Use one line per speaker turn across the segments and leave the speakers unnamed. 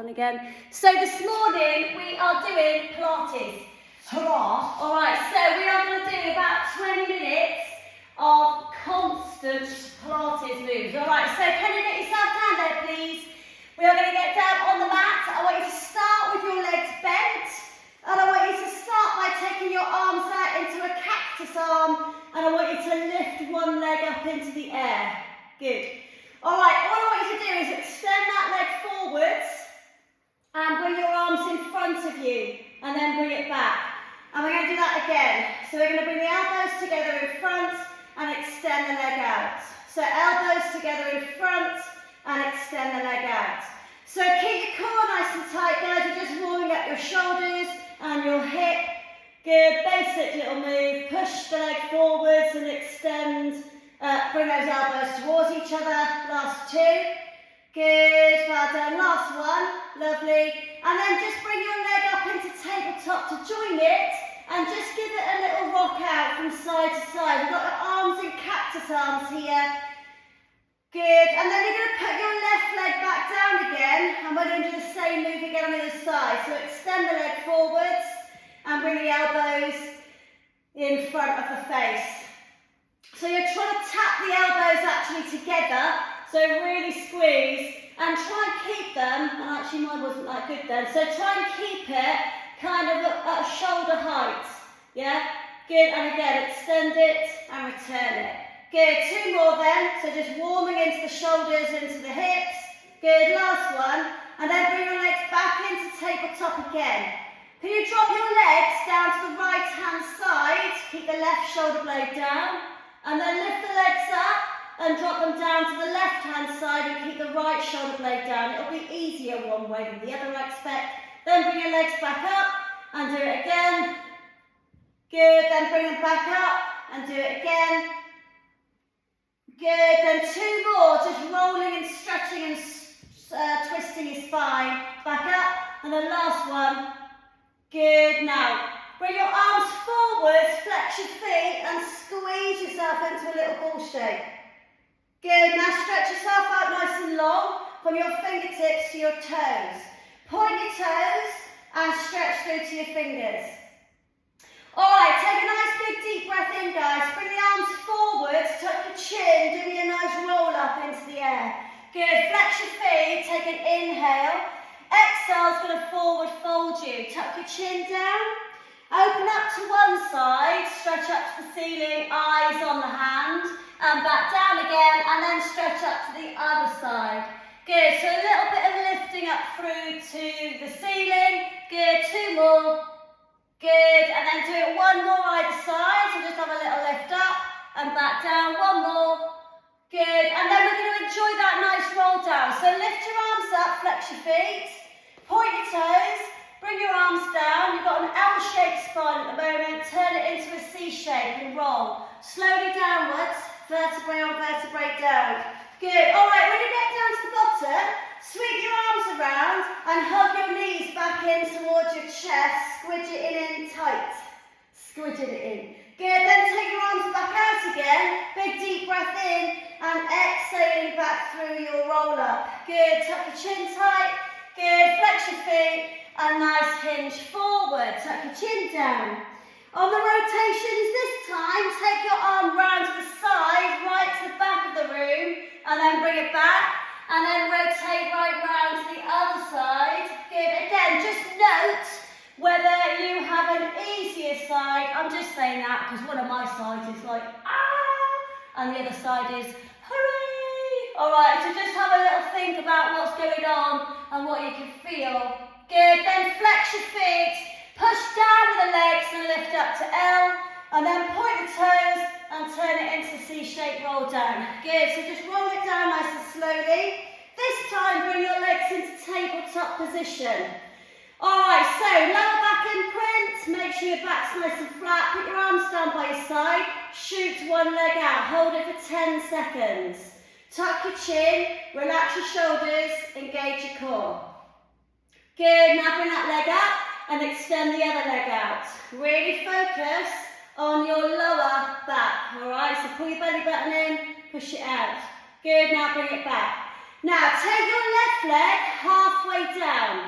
on again. So this morning we are doing Pilates. Hurrah! Alright, so we are going to do about 20 minutes of constant Pilates moves. Alright, so can you get yourself down there please? We are going to get down on the mat. I want you to start with your legs bent. And I want you to start by taking your arms out into a cactus arm. And I want you to lift one leg up into the air. Good. Alright, all I want you to do is extend that leg forwards and bring your arms in front of you and then bring it back. And we're going to do that again. So we're going to bring the elbows together in front and extend the leg out. So elbows together in front and extend the leg out. So keep your core nice and tight, guys. You're just warming up your shoulders and your hip. Good, basic little move. Push the leg forwards and extend. Bring those elbows towards each other. Last two. Good, well done. Last one. Lovely. And then just bring your leg up into tabletop to join it and just give it a little rock out from side to side. We've got the arms in cactus arms here. Good. And then you're going to put your left leg back down again and we're going to do the same move again on the other side. So extend the leg forwards and bring the elbows in front of the face. So you're trying to tap the elbows actually together, so really squeeze and try and keep them, and actually mine wasn't that good then, so try and keep it kind of at shoulder height, yeah? Good, and again, extend it and return it. Good, two more then, so just warming into the shoulders, into the hips. Good, last one, and then bring your legs back into tabletop again. Can you drop your legs down to the right hand side, keep the left shoulder blade down, and then lift the legs up and drop them down to the left hand side and keep the right shoulder blade down. It'll be easier one way than the other, I expect. Then bring your legs back up and do it again. Good, then bring them back up and do it again. Good, then two more, just rolling and stretching and twisting your spine. Back up, and then last one. Good, now bring your arms forwards, flex your feet and squeeze yourself into a little ball shape. Good, now stretch yourself out nice and long from your fingertips to your toes. Point your toes and stretch through to your fingers. Alright, take a nice big deep breath in guys. Bring the arms forwards, tuck your chin, do me a nice roll up into the air. Good, flex your feet, take an inhale. Exhale is going to forward fold you. Tuck your chin down. Open up to one side, stretch up to the ceiling, eyes on the hand, and back down again, and then stretch up to the other side. Good, so a little bit of lifting up through to the ceiling. Good, two more. Good, and then do it one more either side, so just have a little lift up, and back down, one more. Good, and then we're going to enjoy that nice roll down. So lift your arms up, flex your feet, point your toes. Bring your arms down, you've got an L-shaped spine at the moment, turn it into a C shape and roll. Slowly downwards, vertebrae on vertebrae down. Good, alright, when you get down to the bottom, sweep your arms around and hug your knees back in towards your chest, squidge it in tight. Squidge it in. Good, then take your arms back out again, big deep breath in and exhaling back through your roll up. Good, tuck your chin tight, good, flex your feet. A nice hinge forward, tuck your chin down. On the rotations this time, take your arm round to the side, right to the back of the room, and then bring it back, and then rotate right round to the other side. Good, again, just note whether you have an easier side. I'm just saying that because one of my sides is like, ah, and the other side is, hooray. Alright, so just have a little think about what's going on and what you can feel. Good, then flex your feet, push down with the legs and lift up to L, and then point the toes and turn it into a C-shaped roll down. Good, so just roll it down nice and slowly. This time bring your legs into tabletop position. Alright, so lower back imprint, make sure your back's nice and flat, put your arms down by your side, shoot one leg out, hold it for 10 seconds. Tuck your chin, relax your shoulders, engage your core. Good, now bring that leg up and extend the other leg out. Really focus on your lower back, alright? So pull your belly button in, push it out. Good, now bring it back. Now take your left leg halfway down.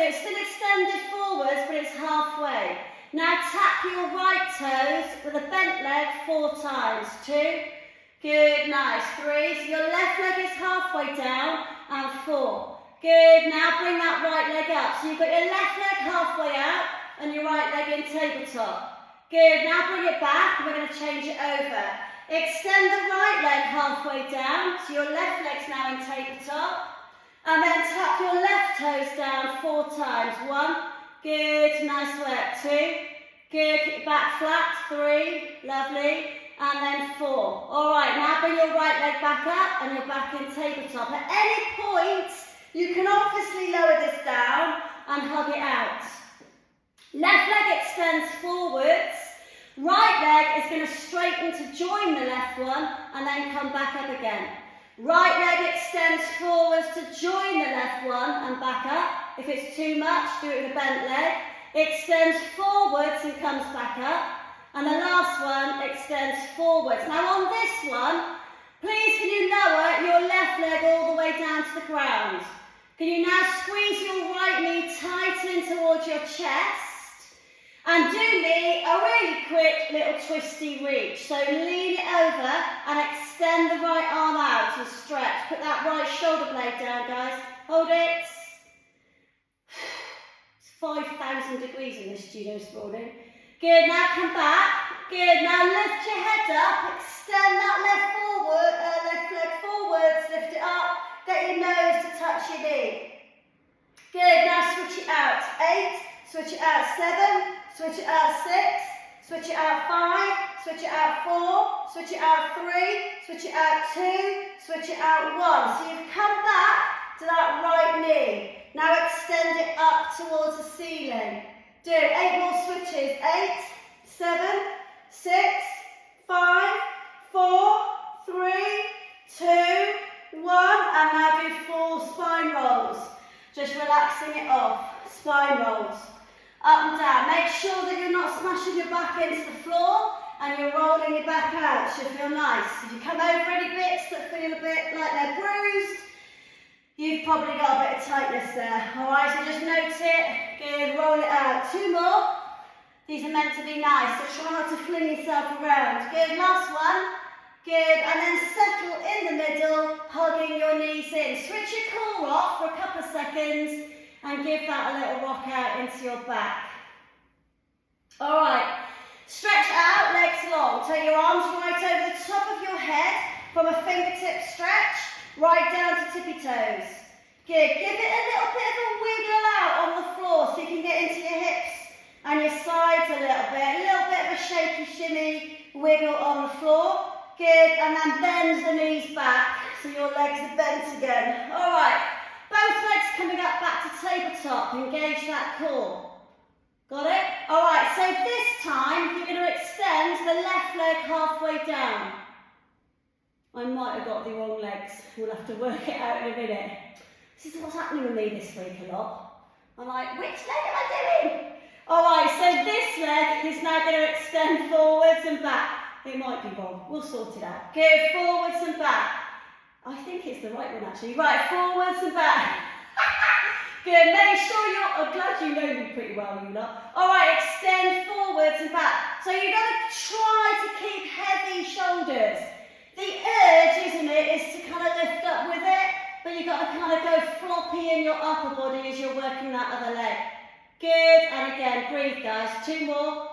it's still extended forwards, but it's halfway. Now tap your right toes with a bent leg 4 times. 2, good, nice. 3, so your left leg is halfway down, and 4. Good, now bring that right leg up. So you've got your left leg halfway out, and your right leg in tabletop. Good, now bring it back, and we're going to change it over. Extend the right leg halfway down, so your left leg's now in tabletop. And then tap your left toes down 4 times. 1, good, nice work. 2, good, keep your back flat. 3, lovely. And then 4. All right, now bring your right leg back up, and you're back in tabletop. At any point, you can obviously lower this down and hug it out. Left leg extends forwards. Right leg is going to straighten to join the left one and then come back up again. Right leg extends forwards to join the left one and back up. If it's too much, do it with a bent leg. Extends forwards and comes back up. And the last one extends forwards. Now on this one, please can you lower your left leg all the way down to the ground. Can you now squeeze your right knee tight in towards your chest? And do me a really quick little twisty reach. So lean it over and extend the right arm out and stretch. Put that right shoulder blade down, guys. Hold it. It's 5,000 degrees in this studio this morning. Good, now come back. Good, now lift your head up. Extend that left leg forwards. Lift it up. Get your nose to touch your knee. Good, now switch it out. 8, switch it out. 7, switch it out. 6, switch it out. 5, switch it out. 4, switch it out. 3, switch it out. 2, switch it out. 1. So you've come back to that right knee. Now extend it up towards the ceiling. Do 8 more switches. 8, 7, 6, 5, 4, 3, 2, 1. And now do 4 spine rolls. Just relaxing it off. Spine rolls. Up and down. Make sure that you're not smashing your back into the floor and you're rolling your back out. Should feel nice. If you come over any bits that feel a bit like they're bruised, you've probably got a bit of tightness there. Alright, so just note it. Good, roll it out. 2 more. These are meant to be nice, so try not to fling yourself around. Good, last one. Good, and then settle in the middle, hugging your knees in. Switch your core off for a couple of seconds and give that a little rock out into your back. Alright, stretch out, legs long. Take your arms right over the top of your head from a fingertip stretch, right down to tippy toes. Good, give it a little bit of a wiggle out on the floor so you can get into your hips and your sides a little bit of a shaky shimmy wiggle on the floor. Good, and then bend the knees back so your legs are bent again. Alright, both legs coming up back to tabletop. Engage that core. Got it? Alright, so this time you're going to extend the left leg halfway down. I might have got the wrong legs. We'll have to work it out in a minute. This is what's happening with me this week a lot. I'm like, which leg am I doing? Alright, so this leg is now going to extend forwards and back. It might be wrong. We'll sort it out. Go forwards and back. I think it's the right one actually. Right, forwards and back. Good. Make sure you're. I'm glad you know me pretty well, you lot. All right, extend forwards and back. So you've got to try to keep heavy shoulders. The urge, isn't it, is to kind of lift up with it, but you've got to kind of go floppy in your upper body as you're working that other leg. Good. And again, breathe, guys. 2 more.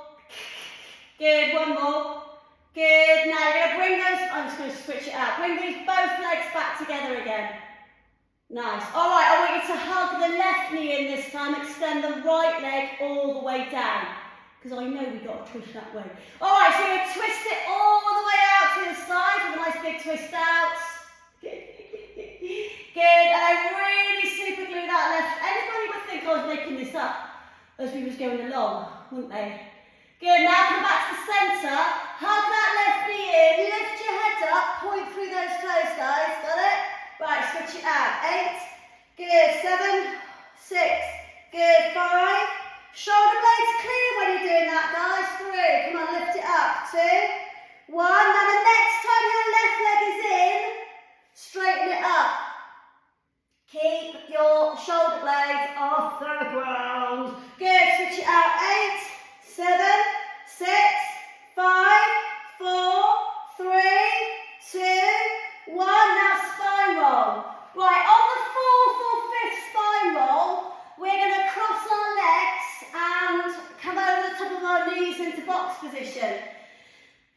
Good. 1 more. Good, now you're going to bring those, I'm just going to switch it out, bring these both legs back together again. Nice. Alright, I want you to hug the left knee in this time, extend the right leg all the way down. Because I know we've got to twist that way. Alright, so you're going to twist it all the way out to the side with a nice big twist out. Good. Good, and then really super glue that left. Anybody would think I was making this up as we was going along, wouldn't they? Good, now come back to the centre, hug that left knee in, lift your head up, point through those toes, guys, got it? Right, switch it out. 8, good, 7, 6, good, 5, shoulder blades clear when you're doing that, guys, 3, come on, lift it up, 2, 1, now the next time your left leg is in, straighten it up. Keep your shoulder blades off the ground.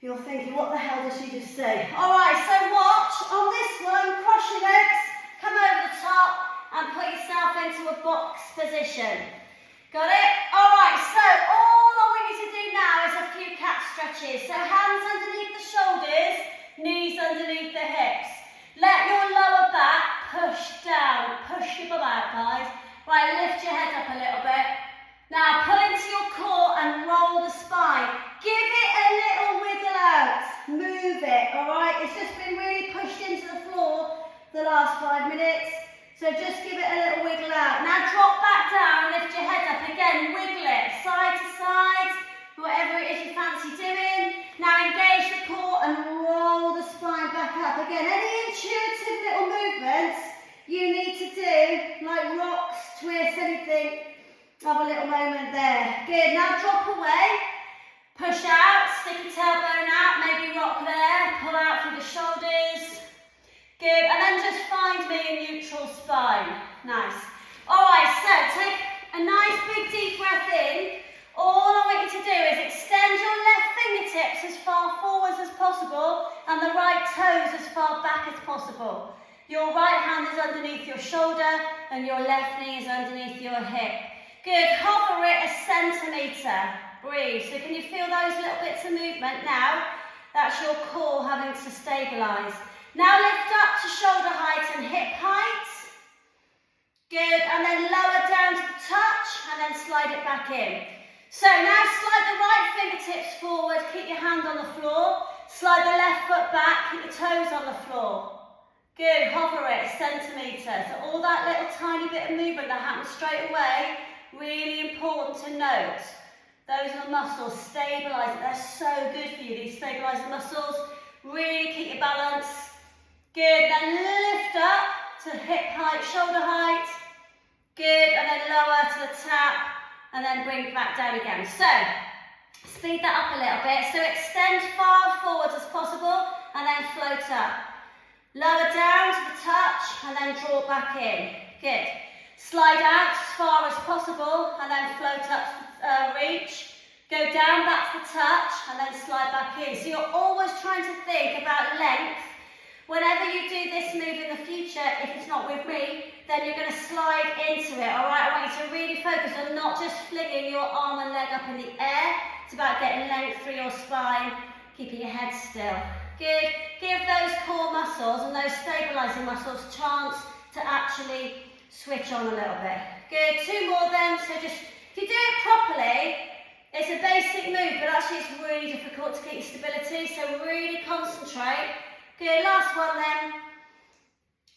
You're thinking, what the hell did she just say? All right, so watch. On this one, cross your legs, come over the top, and put yourself into a box position. Got it? All right, so all I want you to do now is a few cat stretches. So hands underneath the shoulders, knees underneath the hips. Let your lower back push down. Push your bum out, guys. Right, lift your head up a little bit. Now, pull into your core and roll the spine. Give it a little wiggle out. Move it, all right? It's just been really pushed into the floor the last 5 minutes. So just give it a little wiggle out. Now, drop back down, lift your head up. Again, wiggle it side to side, whatever it is you fancy doing. Now, engage the core and roll the spine back up. Again, any intuitive little movements you need to do, like rocks, twists, anything, have a little moment there. Good, now drop away, push out, stick your tailbone out, maybe rock there, pull out through the shoulders. Good, and then just find me a neutral spine. Nice. All right, so take a nice big deep breath in. All I want you to do is extend your left fingertips as far forwards as possible and the right toes as far back as possible. Your right hand is underneath your shoulder and your left knee is underneath your hip. Good, hover it a centimetre. Breathe. So can you feel those little bits of movement now? That's your core having to stabilise. Now lift up to shoulder height and hip height. Good, and then lower down to the touch and then slide it back in. So now slide the right fingertips forward, keep your hand on the floor. Slide the left foot back, keep your toes on the floor. Good, hover it, centimetre. So all that little tiny bit of movement that happens straight away, really important to note. Those are the muscles, stabilise it. They're so good for you, these stabilising muscles. Really keep your balance. Good, then lift up to hip height, shoulder height. Good, and then lower to the tap, and then bring back down again. So, speed that up a little bit. So extend far forwards as possible, and then float up. Lower down to the touch, and then draw back in. Good. Slide out as far as possible, and then float up to reach. Go down back to the touch, and then slide back in. So you're always trying to think about length. Whenever you do this move in the future, if it's not with me, then you're going to slide into it, all right? I want you to really focus on not just flinging your arm and leg up in the air. It's about getting length through your spine, keeping your head still. Good. Give those core muscles and those stabilising muscles a chance to actually switch on a little bit. Good. 2 more then. So just, if you do it properly, it's a basic move, but actually it's really difficult to keep your stability, so really concentrate. Good, last one then.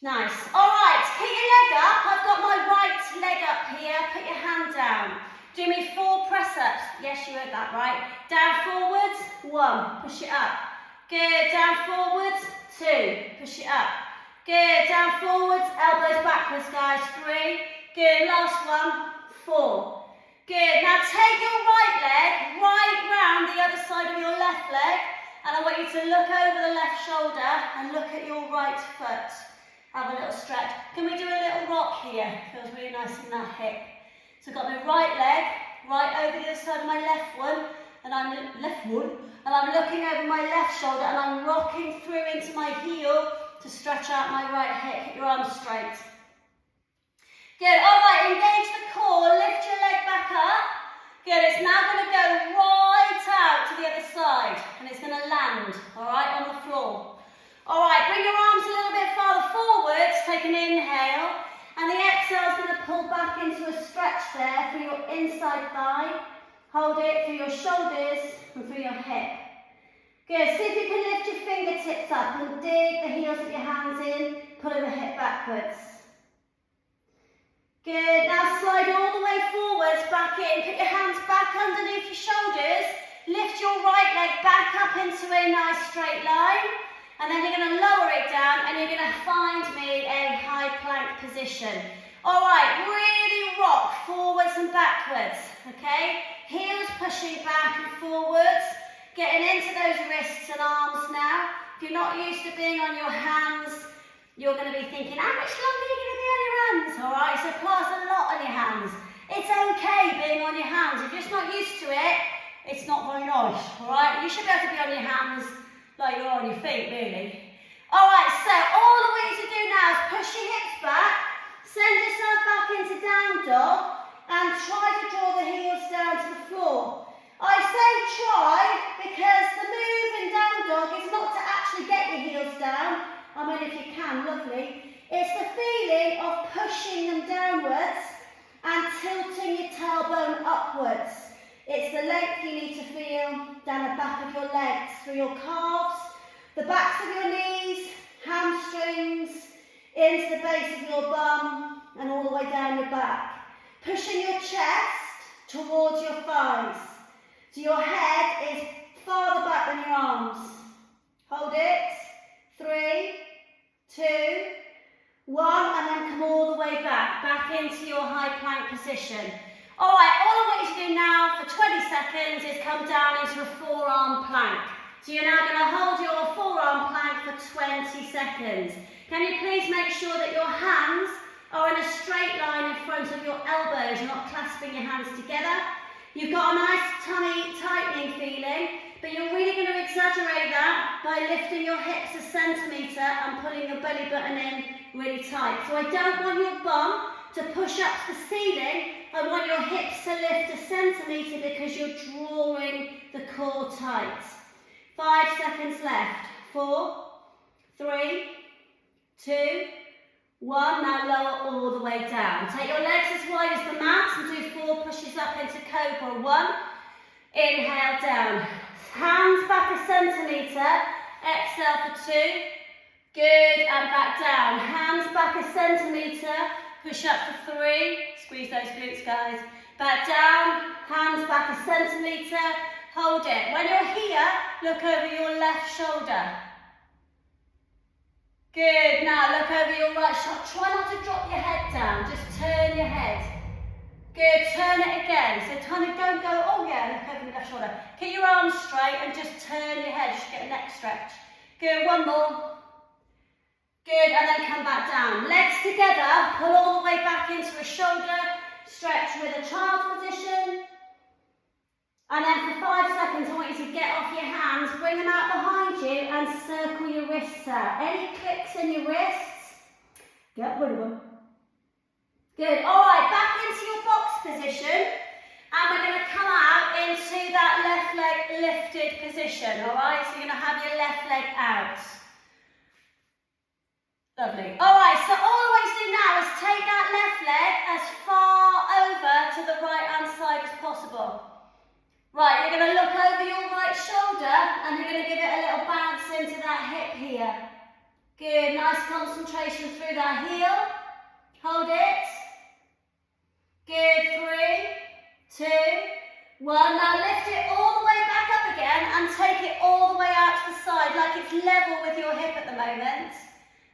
Nice. All right, keep your leg up. I've got my right leg up here. Put your hand down. Do me 4 press-ups. Yes, you heard that right. Down forwards, 1. Push it up. Good, down forwards, 2. Push it up. Good, down forwards, elbows backwards, guys. 3. Good, last one, 4. Good, now take your right leg right round the other side of your left leg. And I want you to look over the left shoulder and look at your right foot. Have a little stretch. Can we do a little rock here? Feels really nice in that hip. So I've got my right leg right over the other side of my left one, and I'm looking over my left shoulder and I'm rocking through into my heel to stretch out my right hip. Keep your arms straight. Good. All right. Engage the core. Lift your leg back up. Good, it's now going to go right out to the other side and it's going to land, all right, on the floor. All right, bring your arms a little bit farther forwards, take an inhale, and the exhale is going to pull back into a stretch there for your inside thigh. Hold it for your shoulders and for your hip. Good, see if you can lift your fingertips up and dig the heels of your hands in, pulling the hip backwards. Good, now slide all the way forwards, back in, put your hands back underneath your shoulders, lift your right leg back up into a nice straight line, and then you're going to lower it down and you're going to find me a high plank position. All right, really rock forwards and backwards, okay? Heels pushing back and forwards, getting into those wrists and arms now. If you're not used to being on your hands, you're going to be thinking, how much longer are you going to be on your hands? All right, so apply a lot on your hands. It's okay being on your hands. If you're just not used to it, it's not very nice, all right? You should be able to be on your hands like you're on your feet, really. All right, so all I want you to do now is push your hips back, send yourself back into down dog, and try to draw the heels down to the floor. I say try because the move in down dog is not to actually get your heels down. I mean, if you can, lovely. It's the feeling of pushing them downwards and tilting your tailbone upwards. It's the length you need to feel down the back of your legs, through your calves, the backs of your knees, hamstrings, into the base of your bum and all the way down your back. Pushing your chest towards your thighs. So your head is farther back than your arms. Hold it. 3, 2, 1, and then come all the way back into your high plank position. All right, all I want you to do now for 20 seconds is come down into a forearm plank. So you're now going to hold your forearm plank for 20 seconds. Can you please make sure that your hands are in a straight line in front of your elbows, you're not clasping your hands together. You've got a nice tummy tightening feeling, but you're really going to exaggerate that by lifting your hips a centimetre and pulling your belly button in really tight. So I don't want your bum to push up to the ceiling, I want your hips to lift a centimetre because you're drawing the core tight. 5 seconds left. 4, 3, 2, 1. Now lower all the way down. Take your legs as wide as the mat and do 4 pushes up into cobra. 1. Inhale down. Hands back a centimetre. Exhale for 2. Good. And back down. Hands back a centimetre. Push up for 3. Squeeze those glutes, guys. Back down. Hands back a centimetre. Hold it. When you're here, look over your left shoulder. Good. Now look over your right shoulder. Try not to drop your head down. Just turn your head. Good. Turn it again. So kind of don't go, oh yeah, look over your left shoulder. Keep your arms straight and just turn your head. Just get a neck stretch. Good. One more. Good, and then come back down. Legs together, pull all the way back into a shoulder stretch with a child position. And then for 5 seconds, I want you to get off your hands, bring them out behind you and circle your wrists out. Any clicks in your wrists, get rid of them. Good, all right, back into your box position. And we're going to come out into that left leg lifted position, all right? So you're going to have your left leg out. Lovely. All right, so all I want you to do now is take that left leg as far over to the right-hand side as possible. Right, you're going to look over your right shoulder and you're going to give it a little bounce into that hip here. Good, nice concentration through that heel. Hold it. Good, 3, 2, 1. Now lift it all the way back up again and take it all the way out to the side like it's level with your hip at the moment.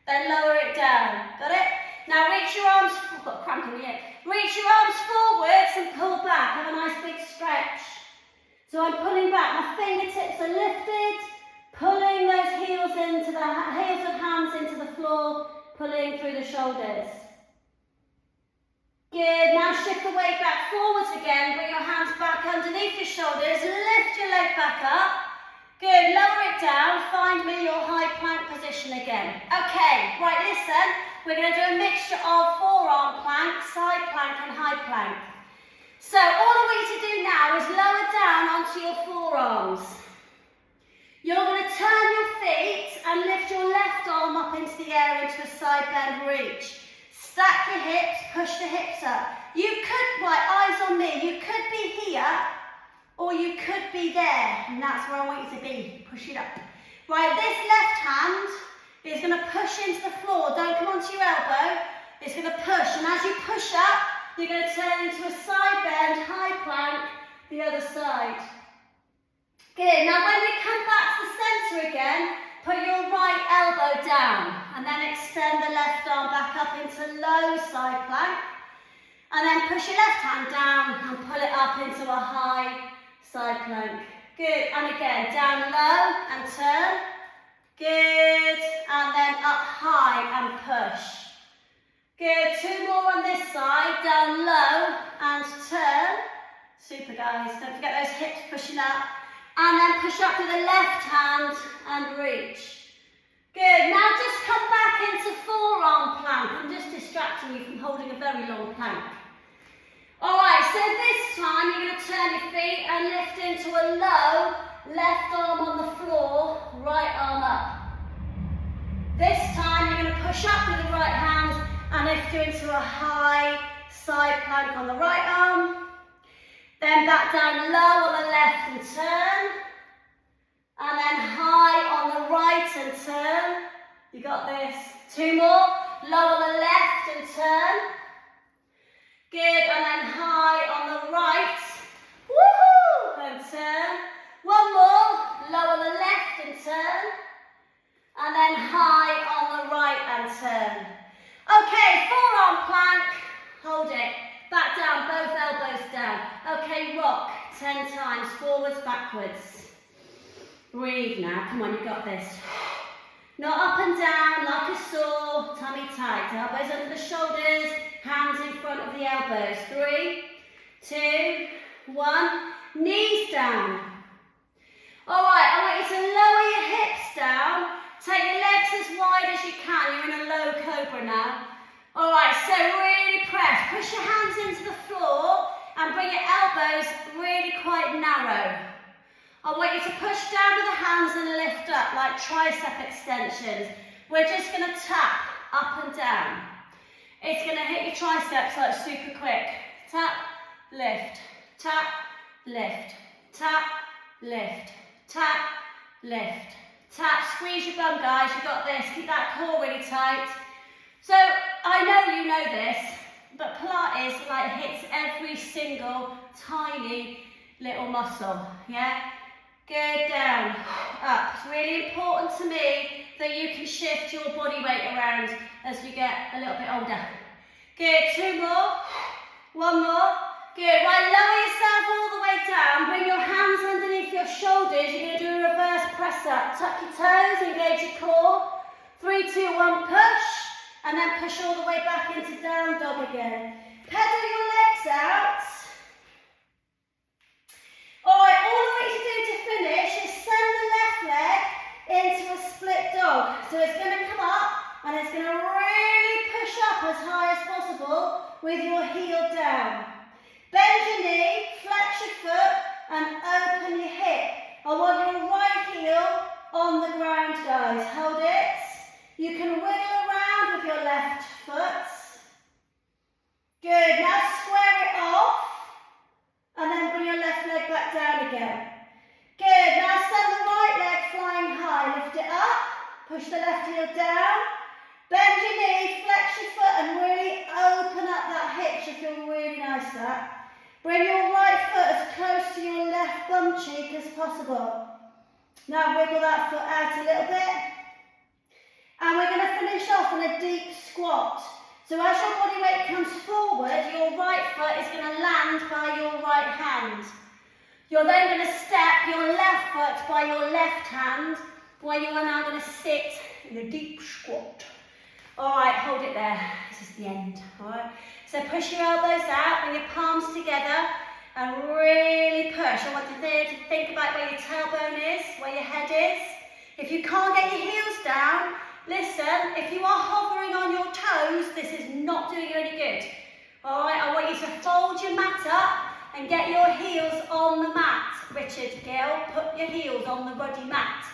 Then lower it down. Got it? Now reach your arms, I've got a cramp in the hip. Reach your arms forwards and pull back. Have a nice big stretch. So I'm pulling back. My fingertips are lifted, pulling those heels into the heels of hands into the floor, pulling through the shoulders. Good. Now shift the weight back forwards again. Bring your hands back underneath your shoulders. Lift your leg back up. Good, lower it down, find me your high plank position again. Okay, right, listen, we're going to do a mixture of forearm plank, side plank and high plank. So all I want you to do now is lower down onto your forearms. You're going to turn your feet and lift your left arm up into the air into a side bend reach. Stack your hips, push the hips up. You could, right, eyes on me, you could be here, or you could be there, and that's where I want you to be. Push it up. Right, this left hand is going to push into the floor. Don't come onto your elbow. It's going to push, and as you push up, you're going to turn into a side bend, high plank, the other side. Good. Now when we come back to the centre again, put your right elbow down, and then extend the left arm back up into low side plank, and then push your left hand down and pull it up into a high side plank. Good, and again, down low and turn. Good, and then up high and push. Good, 2 more on this side, down low and turn. Super, guys. Don't forget those hips pushing up. And then push up with the left hand and reach. Good. Now just come back into forearm plank. I'm just distracting you from holding a very long plank. Alright, so this time you're going to turn your feet and lift into a low, left arm on the floor, right arm up. This time you're going to push up with the right hand and lift you into a high side plank on the right arm. Then back down low on the left and turn. And then high on the right and turn. You got this. 2 more. Low on the left and turn. Good. And then high on the right. Woohoo! And turn. 1 more. Low on the left and turn. And then high on the right and turn. Okay, forearm plank. Hold it. Back down, both elbows down. Okay, rock 10 times, forwards, backwards. Breathe now, come on, you got this. Not up and down like a saw, tummy tight. Elbows under the shoulders, hands in front of the elbows. 3, 2, 1, knees down. Alright, I want you to lower your hips down. Take your legs as wide as you can. You're in a low cobra now. Alright, so really press. Push your hands into the floor and bring your elbows really quite narrow. I want you to push down with the hands and lift up like tricep extensions. We're just going to tap up and down. It's going to hit your triceps like super quick. Tap, lift, tap, lift, tap, lift, tap, lift, tap. Squeeze your bum, guys. You got this. Keep that core really tight. So, I know you know this, but Pilates like hits every single tiny little muscle, yeah? Good, down, up. It's really important to me that you can shift your body weight around as you get a little bit older. Good, 2 more, 1 more. Good, right, lower yourself all the way down. Bring your hands underneath your shoulders. You're going to do a reverse press up. Tuck your toes, engage your core. 3, 2, 1, push. And then push all the way back into down dog again. Pedal your legs out. Alright, all I want you to do to finish is send the left leg into a split dog. So it's going to come up and it's going to really push up as high as possible with your heel down. Bend your knee, flex your foot and open your hip. I want your right heel on the ground, guys. Hold it. You can wiggle around with your left foot. Good, now square it off. And then bring your left leg back down again. Good, now send the right leg flying high. Lift it up, push the left heel down. Bend your knee, flex your foot and really open up that hip. Should feel really nice that. Bring your right foot as close to your left bum cheek as possible. Now wiggle that foot out a little bit. And we're going to finish off in a deep squat. So as your body weight comes forward, your right foot is going to land by your right hand. You're then going to step your left foot by your left hand, where you are now going to sit in a deep squat. Alright, hold it there. This is the end. Alright. So push your elbows out, bring your palms together, and really push. I want you to think about where your tailbone is, where your head is. If you can't get your heels down, listen, if you are hovering on your toes, this is not doing you any good. Alright, I want you to fold your mat up and get your heels on the mat. Richard, Gil, put your heels on the ruddy mat.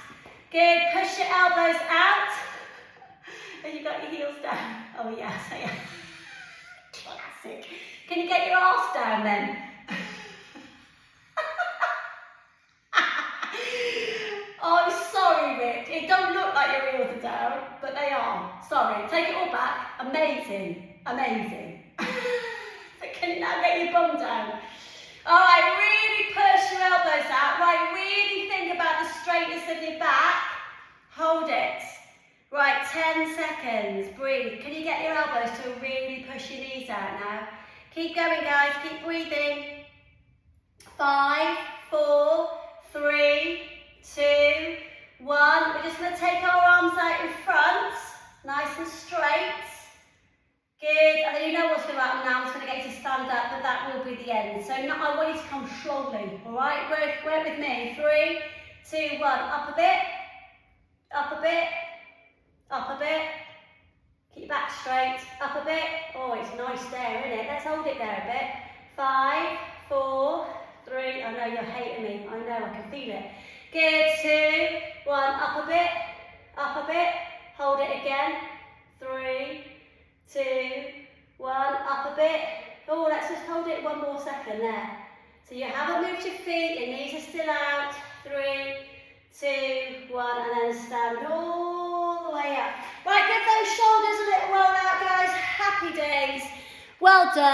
Good, push your elbows out. Have you got your heels down? Oh yes, I am. Classic. Can you get your arse down then? Oh, I'm sorry, Rick. It don't look like your heels are down, but they are. Sorry. Take it all back. Amazing. Amazing. But can you now get your bum down? Alright, really push your elbows out. Right, really think about the straightness of your back. Hold it. Right, 10 seconds. Breathe. Can you get your elbows to really push your knees out now? Keep going, guys. Keep breathing. 5, 4, 3, 2, 1. We're just going to take our arms out in front, nice and straight. Good, and then you know what's going to happen now. It's going to get you to stand up, but that will be the end. So now I want you to come slowly, all right? Work with me. 3, 2, 1. Up a bit, up a bit, up a bit. Keep your back straight, up a bit. Oh, it's nice there, isn't it? Let's hold it there a bit. 5, 4, 3. I know you're hating me. I know, I can feel it. Good, 2, 1. Up a bit, up a bit. Hold it again. 3, 2, 1, up a bit. Oh, let's just hold it one more second there. So you haven't moved your feet, your knees are still out. 3, 2, 1, and then stand all the way up. Right, give those shoulders a little roll out, guys. Happy days. Well done.